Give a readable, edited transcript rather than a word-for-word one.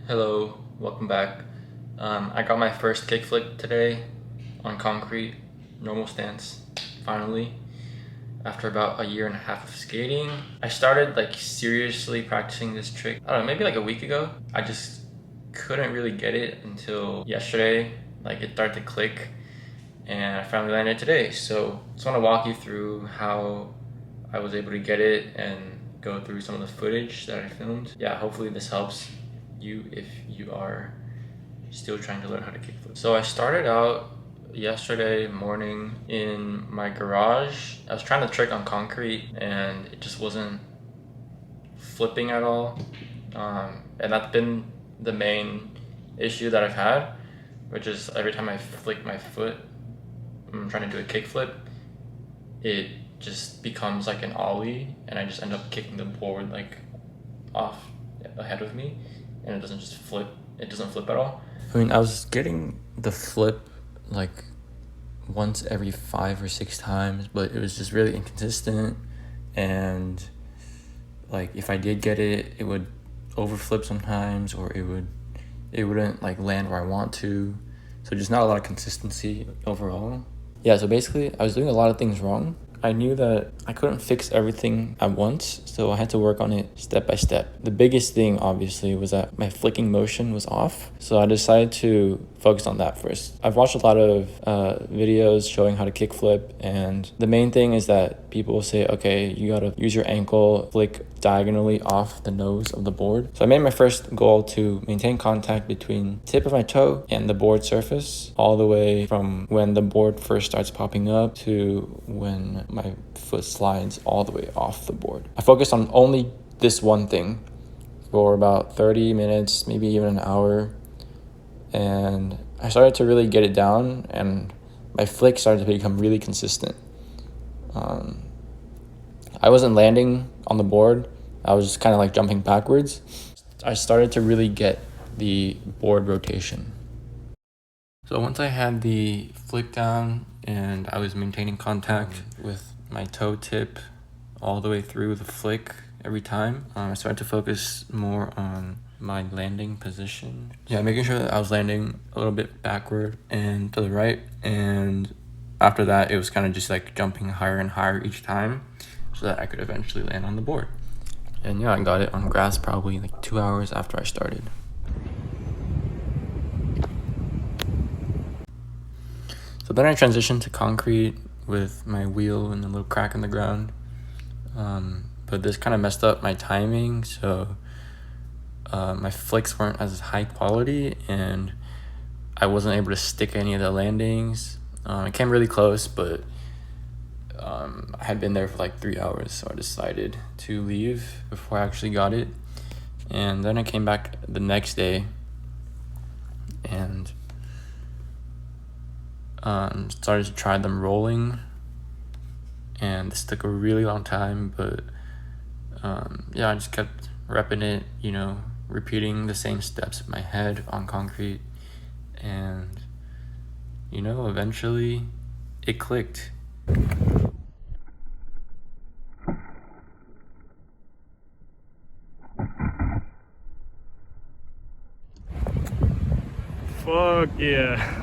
Hello, welcome back. I got my first kickflip today on concrete, normal stance, finally, after about a year and a half of skating. I started like seriously practicing this trick, I don't know, maybe like a week ago. I just couldn't really get it until yesterday, like it started to click and I finally landed today. So I just want to walk you through how I was able to get it and go through some of the footage that I filmed. Yeah, hopefully this helps you if you are still trying to learn how to kickflip. So I started out yesterday morning in my garage. I was trying to trick on concrete and it just wasn't flipping at all. And that's been the main issue that I've had, which is every time I flick my foot, I'm trying to do a kickflip, it just becomes like an ollie and I just end up kicking the board like off ahead of me and it doesn't just flip. It doesn't flip at all. I mean, I was getting the flip like once every 5 or 6 times, but it was just really inconsistent. And like if I did get it, it would overflip sometimes, or it wouldn't like land where I want to. So just not a lot of consistency overall. Yeah, so basically I was doing a lot of things wrong. I knew that I couldn't fix everything at once, so I had to work on it step by step. The biggest thing, obviously, was that my flicking motion was off, so I decided to focus on that first. I've watched a lot of videos showing how to kickflip, and the main thing is that people will say, okay, you gotta use your ankle, flick diagonally off the nose of the board. So I made my first goal to maintain contact between the tip of my toe and the board surface, all the way from when the board first starts popping up to when my foot slides all the way off the board. I focused on only this one thing for about 30 minutes, maybe even an hour. And I started to really get it down and my flick started to become really consistent. I wasn't landing on the board. I was just kind of like jumping backwards. I started to really get the board rotation. So once I had the flick down and I was maintaining contact with my toe tip all the way through the flick every time, I started to focus more on my landing position. Yeah, making sure that I was landing a little bit backward and to the right. And after that, it was kind of just like jumping higher and higher each time so that I could eventually land on the board. And yeah, I got it on grass probably like 2 hours after I started. So then I transitioned to concrete with my wheel and a little crack in the ground. But this kind of messed up my timing, so my flicks weren't as high quality and I wasn't able to stick any of the landings. I came really close, but I had been there for like 3 hours, so I decided to leave before I actually got it. And then I came back the next day and started to try them rolling, and this took a really long time, but yeah, I just kept repping it, repeating the same steps in my head on concrete, and eventually it clicked. Fuck yeah.